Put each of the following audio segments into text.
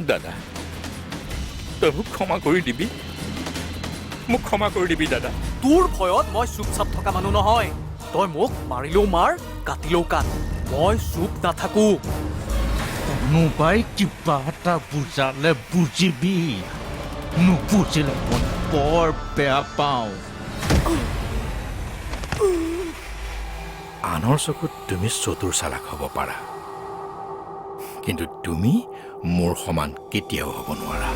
দাদা তই মোক ক্ষমা কৰি দিবি মোক ক্ষমা কৰি দিবি দাদা তোৰ ভয়ত মই চুপচাপ থকা মানুহ নহয় তই মোক মাৰিলেও মাৰ কাটিলেও কাট মই চুপ নাথাকো কোনোবাই কিবা এটা বুজালে বুজিবি নুবুজিলে মই বৰ বেয়া পাওঁ আনৰ চকুত তুমি চতুৰ চালাক হ'ব পাৰা কিন্তু তুমি মোৰ সমান কেতিয়াও হ'ব নোৱাৰা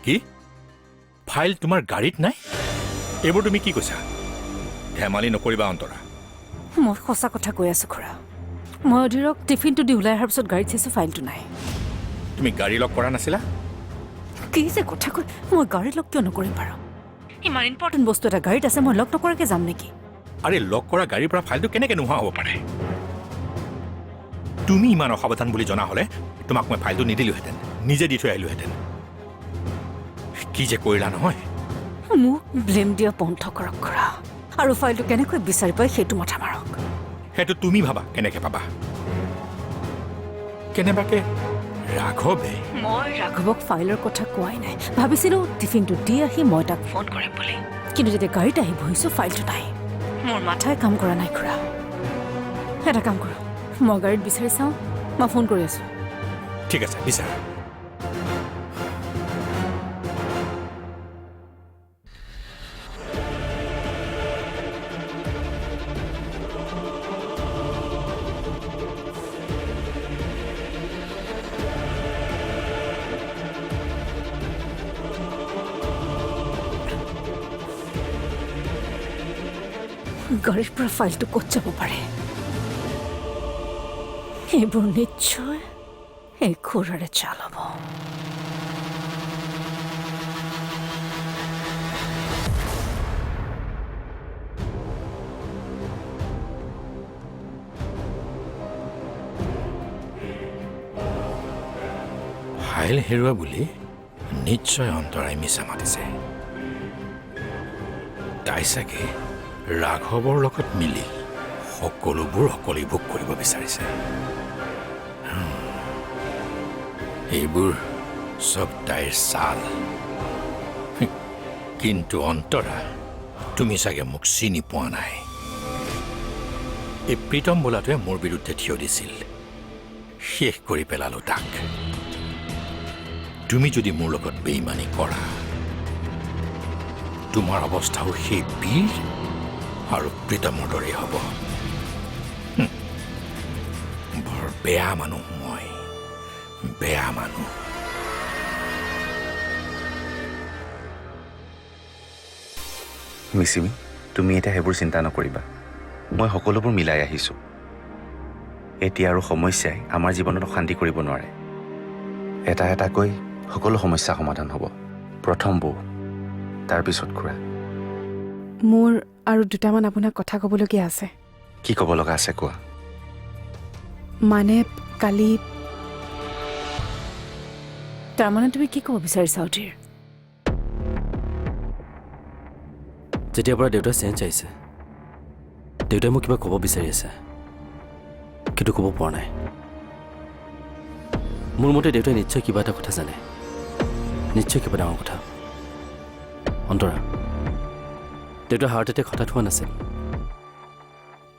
কি ফাইল তোমাৰ গাড়ীত নাই এইবোৰ তুমি কি কৈছা ধেমালি নকৰিবা অন্তৰা মই সঁচা কথা কৈ আছো খুৰা মই অধীৰক টিফিনটো দি ওলাই অহাৰ পিছত গাড়ীত চাইছো ফাইলটো নাই তুমি গাড়ী লগ কৰা নাছিলা কি যে কথা কৈ মই গাড়ী লগ কিয় নকৰিম বাৰু ইমান ইম্পৰ্টেণ্ট বস্তু এটা গাড়ীত আছে মই লগ নকৰাকৈ যাম নেকি আৰে লগ কৰা গাড়ীৰ পৰা ফাইলটো কেনেকৈ নোহোৱা হ'ব পাৰে তুমি ইমান অসাৱধান বুলি জনা হ'লে তোমাক মই ফাইলটো নিদিলোহেঁতেন নিজে দি থৈ আহিলোহেঁতেন কি যে কৰিলা নহয় মোক ব্লেম দিয়া বন্ধ কৰক খুৰা আৰু ফাইলটো কেনেকৈ বিচাৰি পাই সেইটো মাথা মাৰক সেইটো তুমি ভাবা কেনেকৈ পাবা কেনেবাকে ৰাঘৱে মই ৰাঘৱক ফাইলৰ কথা কোৱাই নাই ভাবিছিলো টিফিনটো দি আহি মই তাক ফোন কৰিম বুলি কিন্তু যেতিয়া গাড়ীত আহি বহিছো ফাইলটো নাই মোৰ মাথাই কাম কৰা নাই খুৰা এটা কাম কৰোঁ মই গাড়ীত বিচাৰি চাওঁ মই ফোন কৰি আছোঁ ঠিক আছে বিচাৰা গাড়ীৰ পৰা ফাইলটো ক'ত যাব পাৰে এইবোৰ নিশ্চয় এই খুৰাৰে চাল হ'ব ফাইল হেৰুৱা বুলি নিশ্চয় অন্তৰাই মিছা মাতিছে তাই চাগে ৰাঘৱৰ লগত মিলি সকলোবোৰ অকলেই ভোগ কৰিব বিচাৰিছে এইবোৰ চব তাইৰ চাল কিন্তু অন্তৰা তুমি চাগে মোক চিনি পোৱা নাই এই প্ৰীতম বোলাটোৱে মোৰ বিৰুদ্ধে থিয় দিছিল শেষ কৰি পেলালো তাক তুমি যদি মোৰ লগত বেইমানি কৰা তোমাৰ অৱস্থাও সেই বীৰ আৰু প্ৰীতমৰ দৰেই হ'ব বৰ বেয়া মানুহ মই বেয়া মানুহ মিচিমি তুমি এতিয়া সেইবোৰ চিন্তা নকৰিবা মই সকলোবোৰ মিলাই আহিছোঁ এতিয়া আৰু সমস্যাই আমাৰ জীৱনত অশান্তি কৰিব নোৱাৰে এটা এটাকৈ সকলো সমস্যা সমাধান হ'ব প্ৰথম বৌ তাৰপিছত খুৰা মোৰ আৰু দুটামান আপোনাক কথা ক'বলগীয়া আছে কি ক'ব লগা আছে কোৱা মানে কালি তাৰমানে তুমি কি ক'ব বিচাৰিছা অধীৰ যেতিয়াৰ পৰা দেউতাই চেঞ্জ আহিছে দেউতাই মোক কিবা ক'ব বিচাৰি আছে কিন্তু ক'ব পৰা নাই মোৰ মতে দেউতাই নিশ্চয় কিবা এটা কথা জানে নিশ্চয় কিবা ডাঙৰ কথা অন্তৰা দেউতাৰ হাৰ্ট এটেক হঠাৎ হোৱা নাছিল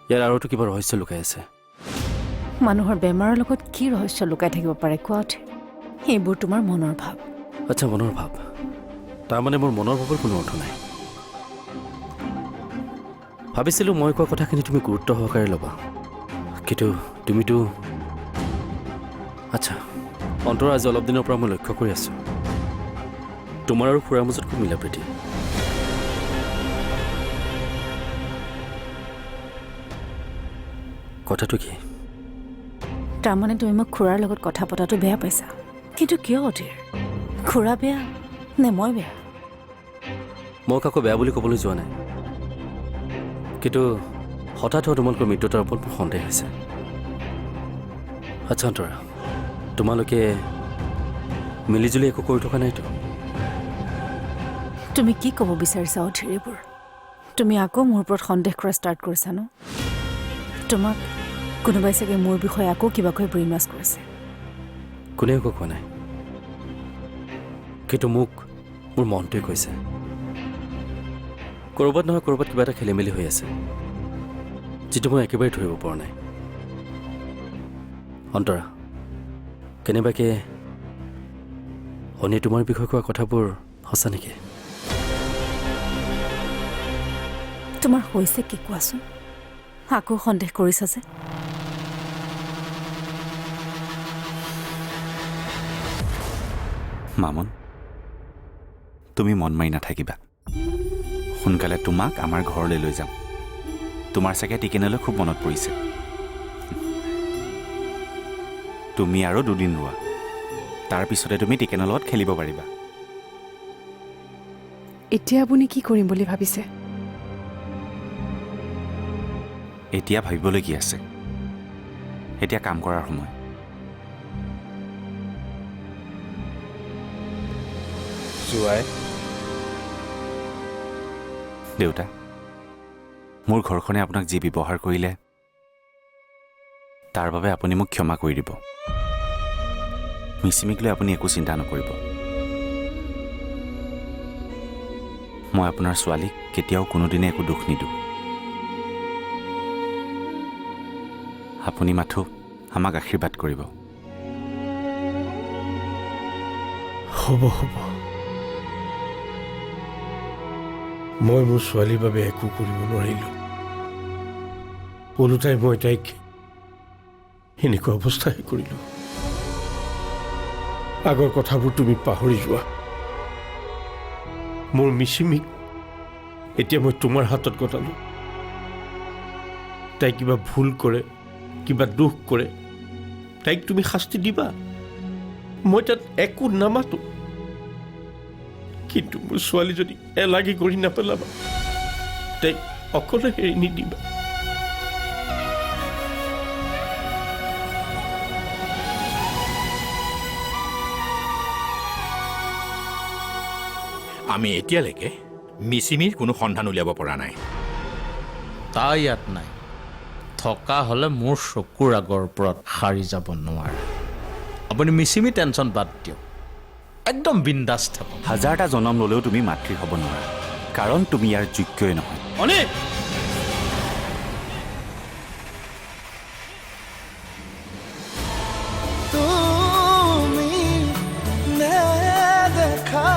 ইয়াৰ আৰুতো কিবা ৰহস্য লুকাই আছে মানুহৰ বেমাৰৰ লগত কি ৰহস্য লুকাই থাকিব পাৰে কোৱাত এইবোৰ তোমাৰ মনৰ ভাৱ আচ্ছা মনৰ ভাৱ তাৰমানে মোৰ মনৰ ভাৱৰ কোনো অৰ্থ নাই ভাবিছিলোঁ মই কোৱা কথাখিনি তুমি গুৰুত্ব সহকাৰে ল'বা কিন্তু তুমিতো আচ্ছা অন্তৰা আজি অলপ দিনৰ পৰা মই লক্ষ্য কৰি আছোঁ তোমাৰ আৰু খুৰাৰ মাজত খুব মিলা প্ৰীতি কথাটো কি তাৰমানে তুমি মোক খুৰাৰ লগত কথা পতাটো বেয়া পাইছা কিন্তু কিয় অধীৰ খুৰা বেয়া নে মই বেয়া মই কাকো বেয়া বুলি ক'বলৈ যোৱা নাই কিন্তু হঠাৎ হোৱা তোমালোকৰ মৃত্যুতাৰ ওপৰত মোৰ সন্দেহ হৈছে আচ্ছা অন্তৰা তোমালোকে মিলিজুলি একো কৰি থকা নাইতো তুমি কি ক'ব বিচাৰিছা অধীৰ এইবোৰ তুমি আকৌ মোৰ ওপৰত সন্দেহ কৰা ষ্টাৰ্ট কৰিছা ন তোমাক কোনোবাই চাগে মোৰ বিষয়ে আকৌ কিবা কৈ ব্ৰেইন ৱাছ কৰিছে। কোনেও একো কোৱা নাই, কিন্তু মোক মোৰ মনটোৱে কৈছে ক'ৰবাত নহয় ক'ৰবাত কিবা এটা খেলি মেলি হৈ আছে, যিটো মই একেবাৰে ধৰিব পৰা নাই। অন্তৰা, কেনেবাকে শনিয়ে তোমাৰ বিষয়ে কোৱা কথাবোৰ সঁচা নেকি? তোমাৰ হৈছে কি কোৱাচোন? আকৌ সন্দেহ কৰিছা যে? মামন, তুমি মন মাৰি নাথাকিবা। সোনকালে তোমাক আমাৰ ঘৰলৈ লৈ যাম। তোমাৰ চাগে টিকেনলৈ খুব মনত পৰিছে। তুমি আৰু 2 দিন ৰোৱা, তাৰপিছতে তুমি টিকেনৰ লগত খেলিব পাৰিবা। এতিয়া আপুনি কি কৰিম বুলি ভাবিছে? এতিয়া ভাবিবলৈ কি আছে? এতিয়া কাম কৰাৰ সময়। জোৱাই, দেউতা, মোৰ ঘৰখনে আপোনাক যি ব্যৱহাৰ কৰিলে তাৰ বাবে আপুনি মোক ক্ষমা কৰি দিব। মিচিমিক লৈ আপুনি একো চিন্তা নকৰিব। মই আপোনাৰ ছোৱালীক কেতিয়াও কোনোদিনে একো দুখ নিদিওঁ। আপুনি মাথো আমাক আশীৰ্বাদ কৰিব। হ'ব হ'ব, মই মোৰ ছোৱালীৰ বাবে একো কৰিব নোৱাৰিলোঁ। ওলোটাই মই তাইক এনেকুৱা অৱস্থাহে কৰিলোঁ। আগৰ কথাবোৰ তুমি পাহৰি যোৱা। মোৰ মিচিমিক এতিয়া মই তোমাৰ হাতত গতালোঁ। তাই কিবা ভুল কৰে, কিবা দুখ কৰে, তাইক তুমি শাস্তি দিবা। মই তাত একো নামাতো, কিন্তু মোৰ ছোৱালীজনী এলাগি কৰি নাপেলাবা। তাইক অকলে এৰি নিদিবা। আমি এতিয়ালৈকে মিচিমিৰ কোনো সন্ধান উলিয়াব পৰা নাই। তাই ইয়াত নাই। থকা হ'লে মোৰ চকুৰ আগৰ ওপৰত সাৰি যাব নোৱাৰে। আপুনি মিচিমি টেনশ্যন বাদ দিয়ক, একদম বিন্দাছ থাকক। 1000টা জনম ল'লেও তুমি মাতৃ হ'ব নোৱাৰা, কাৰণ তুমি ইয়াৰ যোগ্যই নহয়। অনি, তুমি নেদেখা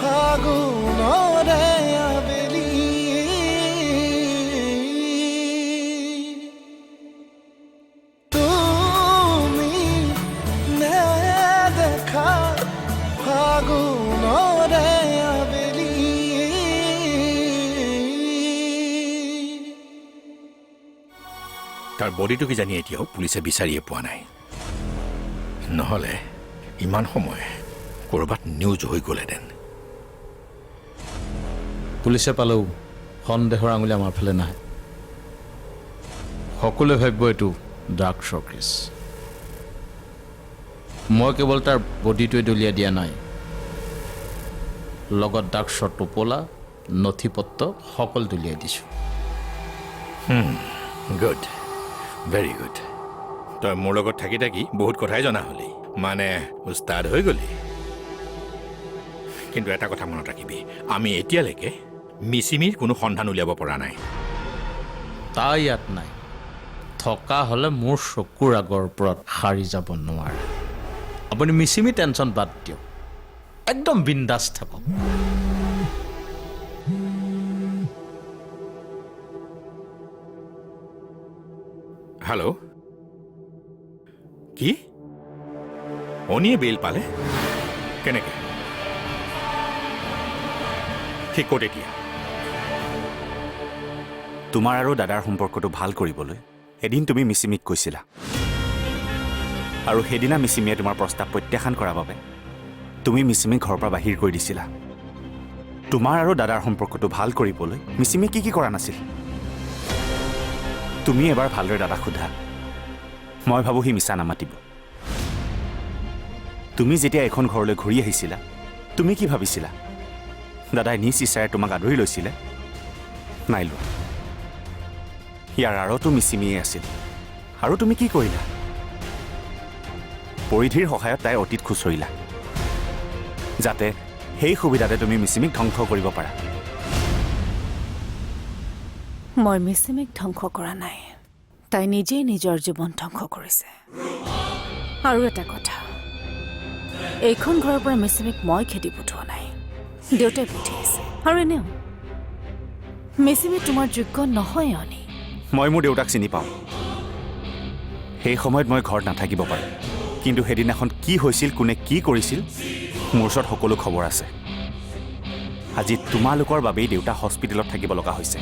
ফাগুনৰে আবেলি, তুমি নেদেখা ফাগুনৰে আবেলি। তাৰ বডিটো কি জানি এতিয়াও পুলিচে বিচাৰিয়ে পোৱা নাই। নহ'লে ইমান সময় ক'ৰবাত নিউজ হৈ গ'লহেঁতেন। পুলিচে পালেও সন্দেহৰ আঙুলি আমাৰ ফালে নাহে। সকলোৱে ভাবিব এইটো ড্ৰাগছৰ কেছ। মই কেৱল তাৰ বডিটোৱে দলিয়াই দিয়া নাই, লগত ড্ৰাগছৰ টোপোলা, নথি পত্ৰ সকলো দলিয়াই দিছোঁ। Good, very good. তই মোৰ লগত থাকি থাকি বহুত কথাই জনা হলি, মানে উস্তাদ হৈ গ'লি। কিন্তু এটা কথা মনত ৰাখিবি, আমি এতিয়ালৈকে মিচিমিৰ কোনো সন্ধান উলিয়াব পৰা নাই। তাই ইয়াত নাই। থকা হ'লে মোৰ চকুৰ আগৰ ওপৰত সাৰি যাব নোৱাৰে। আপুনি মিচিমি টেনশ্যন বাদ দিয়ক, একদম বিন্দাছ থাকক। হেল্ল', কি অনিয়ে বেইল পালে? কেনেকে? ঠিক ক'ত এতিয়া? তোমাৰ আৰু দাদাৰ সম্পৰ্কটো ভাল কৰিবলৈ এদিন তুমি মিচিমিক কৈছিলা, আৰু সেইদিনা মিচিমিয়ে তোমাৰ প্ৰস্তাৱ প্ৰত্যাখ্যান কৰাৰ বাবে তুমি মিচিমিক ঘৰৰ পৰা বাহিৰ কৰি দিছিলা। তোমাৰ আৰু দাদাৰ সম্পৰ্কটো ভাল কৰিবলৈ মিচিমিয়ে কি কৰা নাছিল? তুমি এবাৰ ভালদৰে দাদাক সোধা। মই ভাবোঁ সি মিছা নামাতিব। তুমি যেতিয়া এখন ঘৰলৈ ঘূৰি আহিছিলা, তুমি কি ভাবিছিলা? দাদাই নিজ ইচ্ছাৰে তোমাক আদৰি লৈছিলে? নাই লোৱা। ইয়াৰ আঁৰতো মিচিমিয়ে আছিল, আৰু তুমি কি কৰিলা? পৰিধিৰ সহায়ত তাইৰ অতীত খুচৰিলা, যাতে সেই সুবিধাতে তুমি মিচিমিক ধ্বংস কৰিব পাৰা। মই মিচিমিক ধ্বংস কৰা নাই, তাই নিজেই নিজৰ জীৱন ধ্বংস কৰিছে। আৰু এটা কথা, এইখন ঘৰৰ পৰা মিচিমিক মই খেদি পঠোৱা নাই, দেউতাই পঠিয়াইছে। আৰু এনেও মিচিমি তোমাৰ যোগ্য নহয় অনি। মই মোৰ দেউতাক চিনি পাওঁ। সেই সময়ত মই ঘৰত নাথাকিব পাৰোঁ, কিন্তু সেইদিনাখন কি হৈছিল, কোনে কি কৰিছিল, মোৰ ওচৰত সকলো খবৰ আছে। আজি তোমালোকৰ বাবেই দেউতা হস্পিটেলত থাকিব লগা হৈছে,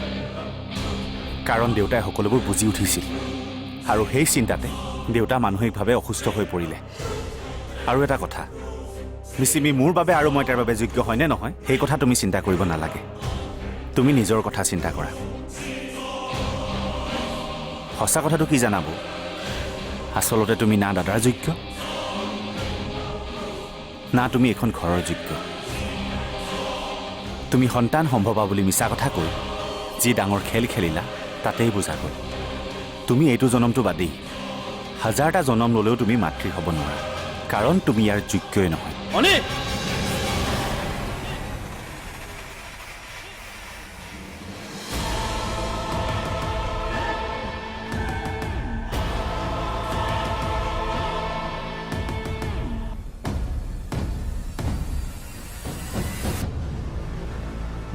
কাৰণ দেউতাই সকলোবোৰ বুজি উঠিছিল। আৰু সেই চিন্তাতে দেউতা মানসিকভাৱে অসুস্থ হৈ পৰিলে। আৰু এটা কথা, মিচিমি মোৰ বাবে আৰু মই তাৰ বাবে যোগ্য হয়নে নহয় সেই কথা তুমি চিন্তা কৰিব নালাগে। তুমি নিজৰ কথা চিন্তা কৰা। সঁচা কথাটো কি জানাব, আচলতে তুমি না দাদাৰ যোগ্য, না তুমি এখন ঘৰৰ যোগ্য। তুমি সন্তান সম্ভৱা বুলি মিছা কথা কৈ যি ডাঙৰ খেল খেলিলা তাতেই বুজা গ'ল। তুমি এইটো জনমটো বাদেই হাজাৰটা জনম ল'লেও তুমি মাতৃ হ'ব নোৱাৰা, কাৰণ তুমি ইয়াৰ যোগ্যই নহয়। অনি!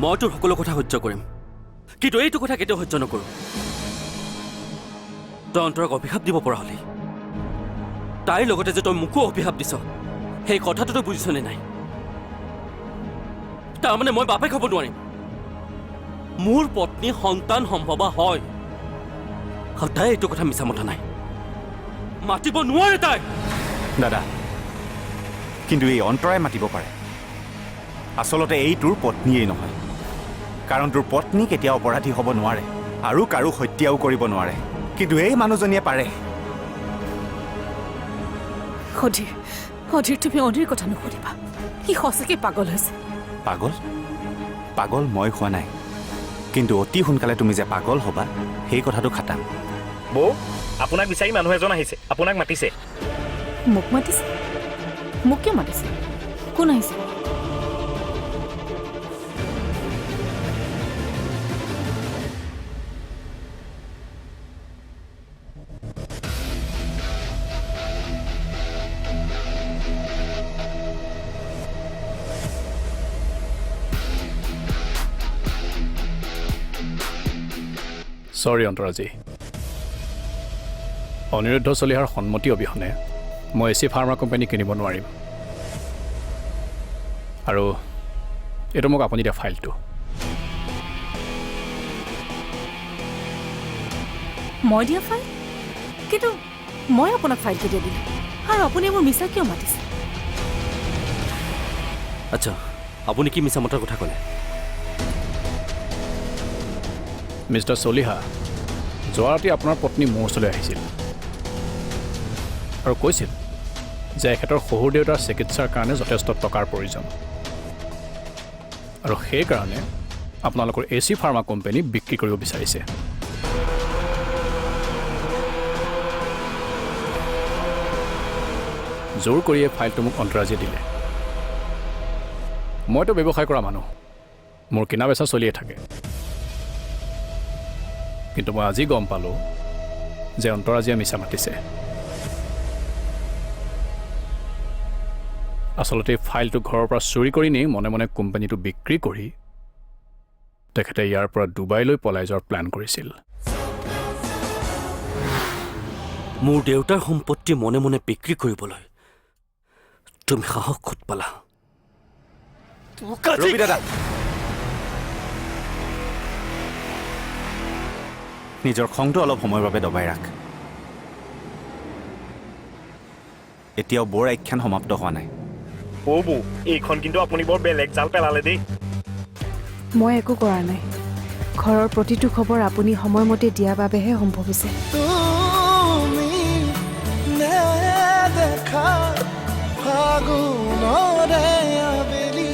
মই তোৰ সকলো কথা সহ্য কৰিম, কিন্তু এইটো কথা কেতিয়াও সহ্য নকৰোঁ। তই অন্তৰক অভিশাপ দিব পৰা হলি, তাইৰ লগতে যে তই মোকো অভিশাপ দিছ সেই কথাটো তই বুজিছনে নাই? তাৰমানে মই বাপেক হ'ব নোৱাৰিম। মোৰ পত্নী সন্তান সম্ভৱা হয়, আৰু তাই এইটো কথা মিছা মতা নাই, মাতিব নোৱাৰে তাই। দাদা, কিন্তু এই অন্তৰাই মাতিব পাৰে। আচলতে এই তোৰ পত্নীয়েই নহয়, কাৰণ তোৰ পত্নী কেতিয়াও অপৰাধী হ'ব নোৱাৰে আৰু কাৰো হত্যাও কৰিব নোৱাৰে, কিন্তু এই মানুহজনীয়ে পাৰে। অধীৰ, অধীৰ, তুমি অধীৰ কথা নুসুধিবা, সি সঁচাকৈ পাগল হৈছে। পাগল? পাগল মই হোৱা নাই, কিন্তু অতি সোনকালে তুমি যে পাগল হ'বা সেই কথাটো খাটাম। বৌ, আপোনাক বিচাৰি মানুহ এজন আহিছে, আপোনাক মাতিছে। মোক মাতিছে? মোক কিয় মাতিছে? কোন আহিছে? চৰি অন্তৰাজী, অনিৰুদ্ধ চলিহাৰ সন্মতি অবিহনে মই এচি ফাৰ্মা কোম্পানী কিনিব নোৱাৰিম। আৰু এইটো মোক আপুনি দিয়া ফাইলটো। মই দিয়া ফাইল? কিন্তু মই আপোনাক ফাইল কেতিয়া দিলোঁ, আৰু আপুনি মোৰ মিছা কিয় মাতিছে? আচ্ছা, আপুনি কি মিছা মতাৰ কথা ক'লে? মিষ্টাৰ চলিহা, যোৱা ৰাতি আপোনাৰ পত্নী মোৰ ওচৰলৈ আহিছিল আৰু কৈছিল যে এখেতৰ শহুৰ দেউতাৰ চিকিৎসাৰ কাৰণে যথেষ্ট টকাৰ প্ৰয়োজন, আৰু সেইকাৰণে আপোনালোকৰ এচি ফাৰ্মা কোম্পানী বিক্ৰী কৰিব বিচাৰিছে। জোৰ কৰিয়ে ফাইলটো মোক অন্তৰাজীয়ে দিলে। মইতো ব্যৱসায় কৰা মানুহ, মোৰ কিনা বেচা চলিয়ে থাকে, কিন্তু মই আজি গম পালোঁ যে অন্তৰাজীয়ে মিছা মাতিছে। আচলতে ফাইলটো ঘৰৰ পৰা চুৰি কৰি নি মনে মনে কোম্পানীটো বিক্ৰী কৰি তেখেতে ইয়াৰ পৰা ডুবাইলৈ পলাই যোৱাৰ প্লেন কৰিছিল। মোৰ দেউতাৰ সম্পত্তি মনে মনে বিক্ৰী কৰিবলৈ তুমি সাহস ক'ত পালা? ৰবি দাদা, নিজৰ খংটো অলপ সময়ৰ বাবে দবাই ৰাখ। এতিয়াও বৰ আখ্যান সমাপ্ত হোৱা নাই। অ' বৌ, এইখন কিন্তু আপুনি বৰ বেলেগ জাল পেলালে দেই। মই একো কৰা নাই, ঘৰৰ প্ৰতিটো খবৰ আপুনি সময়মতে দিয়াৰ বাবেহে সম্ভৱ হৈছে। তুমি নেদেখা ফাগুনৰে আবেলি,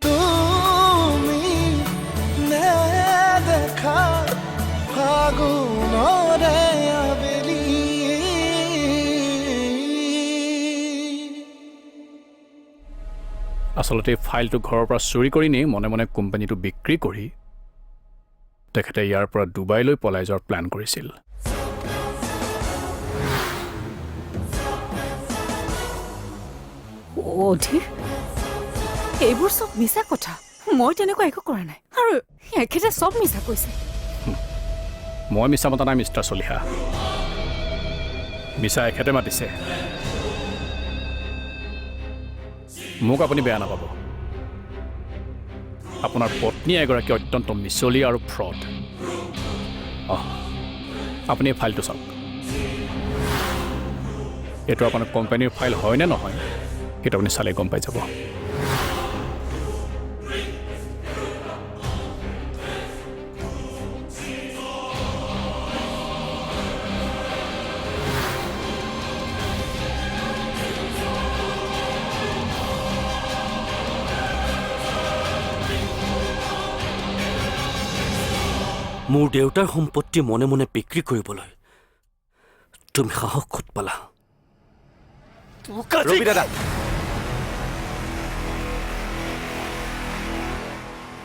তুমি আচলতে ফাইলটো ঘৰৰ পৰা চুৰি কৰি নি মনে মনে কোম্পানীটো বিক্ৰী কৰি তেখেতে ইয়াৰ পৰা ডুবাইলৈ পলাই যোৱাৰ প্লেন কৰিছিল। অধীৰ, এইবোৰ চব মিছা কথা। মই তেনেকুৱা একো কৰা নাই আৰু এখেতে চব মিছা কৈছে। মই মিছা মতা নাই মিষ্টাৰ চলিহা, মিছা এখেতে মাতিছে। মোক আপুনি বেয়া নাপাব, আপোনাৰ পত্নী এগৰাকী অত্যন্ত মিছলি আৰু ফ্ৰড। আপুনি এই ফাইলটো চাওক। এইটো আপোনাৰ কোম্পানীৰ ফাইল হয় নে নহয় সেইটো আপুনি চালেই গম পাই যাব। মোৰ দেউতাৰ সম্পত্তি মনে মনে বিক্ৰী কৰিবলৈ তুমি সাহস ক'ত পালা? ৰবি দাদা,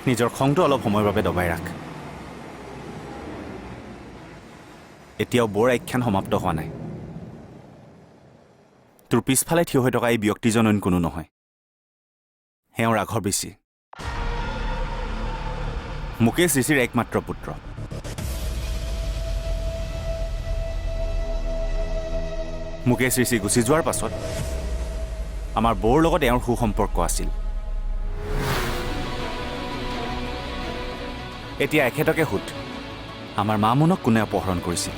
নিজৰ খংটো অলপ সময়ৰ বাবে দবাই ৰাখ। এতিয়াও বৰ আখ্যান সমাপ্ত হোৱা নাই। তোৰ পিছফালে থিয় হৈ থকা এই ব্যক্তিজন অইন কোনো নহয়, এওঁ ৰাঘৱ ঋষি, মুকেশ ঋষিৰ একমাত্ৰ পুত্ৰ। মুকেশ ঋষি গুচি যোৱাৰ পাছত আমাৰ বৌৰ লগত এওঁৰ সুসম্পৰ্ক আছিল। এতিয়া এখেতকে সোধ, আমাৰ মামুনক কোনে অপহৰণ কৰিছিল?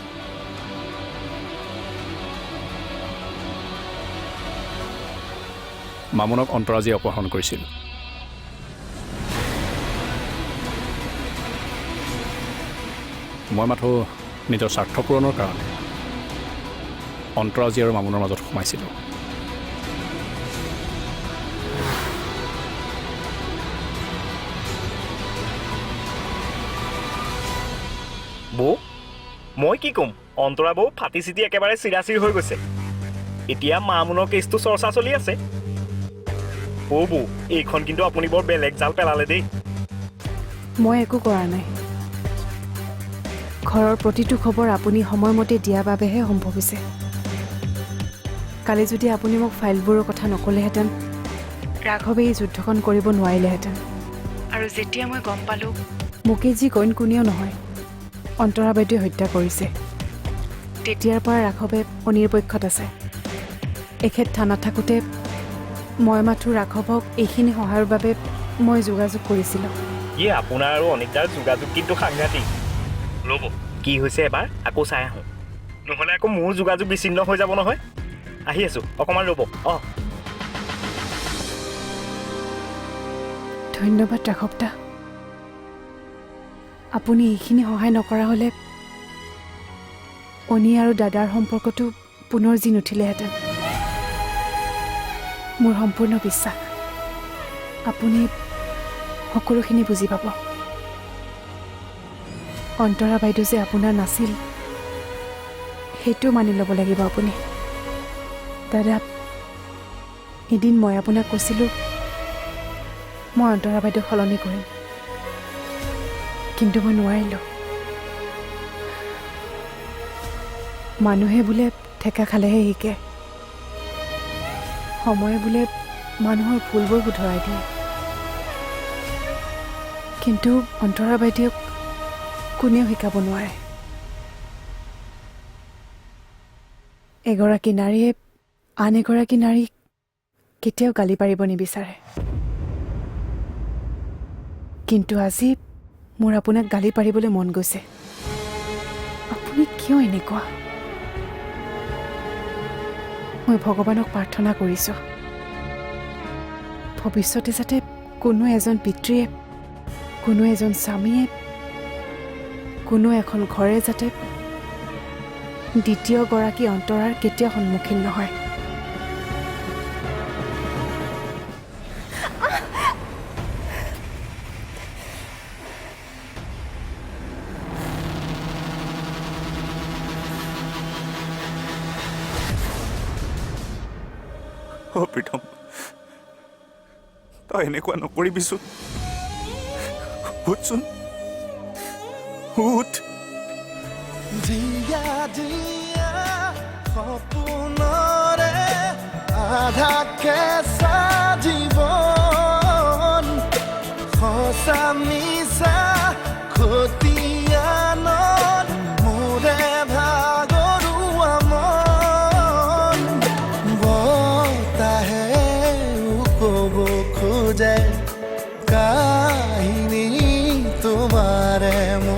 মামুনক অন্তৰাজীয়ে অপহৰণ কৰিছিল। মই মাথো নিজৰ স্বাৰ্থ পূৰণৰ কাৰণে অন্তৰাজী আৰু মামুনৰ মাজত সোমাইছিলোঁ। বৌ, মই কি ক'ম, অন্তৰা বৌ ফাটি চিটি একেবাৰে চিৰাচিৰ হৈ গৈছে। এতিয়া মামুনৰ কেছটো চৰ্চা চলি আছে। বৌ, এইখন কিন্তু আপুনি বৰ বেলেগ জাল পেলালে দেই। মই একো কৰা নাই। ঘৰৰ প্ৰতিটো খবৰ আপুনি সময়মতে দিয়াৰ বাবেহে সম্ভৱ হৈছে। কালি যদি আপুনি মোক ফাইলবোৰৰ কথা নক'লেহেঁতেন, ৰাঘৱে এই যুদ্ধখন কৰিব নোৱাৰিলেহেঁতেন। আৰু যেতিয়া মই গম পালোঁ মোকে যি কইন কোনেও নহয়, অন্তৰা বাইদেৱে হত্যা কৰিছে, তেতিয়াৰ পৰা ৰাঘৱে অনিৰ পক্ষত আছে। এখেত থানাত থাকোঁতে মই মাথো ৰাঘৱক এইখিনি সহায়ৰ বাবে মই যোগাযোগ কৰিছিলোঁ। আপোনাৰ আৰু অনিতাৰ যোগাযোগ কিন্তু সাংঘাতিক। ৰ'ব, কি হৈছে এবাৰ আকৌ চাই আহোঁ, নহ'লে আকৌ মোৰ যোগাযোগ বিচ্ছিন্ন হৈ যাব নহয়। আহি আছোঁ, অকণমান ৰ'ব। ধন্যবাদ ৰাঘৱ দা। আপুনি এইখিনি সহায় নকৰা হ'লে অনি আৰু দাদাৰ সম্পৰ্কটো পুনৰ জি নুঠিলেহেঁতেন। মোৰ সম্পূৰ্ণ বিশ্বাস আপুনি সকলোখিনি বুজি পাব। অন্তৰা বাইদেউ যে আপোনাৰ নাছিল সেইটো মানি ল'ব লাগিব আপুনি। দাদা, এদিন মই আপোনাক কৈছিলোঁ মই অন্তৰা বাইদেউক সলনি কৰিম, কিন্তু মই নোৱাৰিলোঁ। মানুহে বোলে ঠেকা খালেহে শিকে, সময়ে বোলে মানুহৰ ভুলবোৰ শুধৰাই দিয়ে, কিন্তু অন্তৰা বাইদেউক কোনেও শিকাব নোৱাৰে। এগৰাকী নাৰীয়ে আন এগৰাকী নাৰীক কেতিয়াও গালি পাৰিব নিবিচাৰে, কিন্তু আজি মোৰ আপোনাক গালি পাৰিবলৈ মন গৈছে। আপুনি কিয় এনেকুৱা? মই ভগৱানক প্ৰাৰ্থনা কৰিছোঁ ভৱিষ্যতে যাতে কোনো এজন পিতৃয়ে, কোনো এজন স্বামীয়ে, কোনো এখন ঘৰে যাতে দ্বিতীয়গৰাকী অন্তৰাৰ কেতিয়াও সন্মুখীন নহয়। প্ৰীতম, তই এনেকুৱা নকৰিবিচোন। উঠচোন, উঠ। দিয়া দিয়া সপোনৰে আধা কেঁচা জীৱন, সঁচা মিছা খতিয়ানত মোৰে ভাগৰুৱা মন। বতাহেও ক'ব খোজে কাহিনী তোমাৰে মোৰ।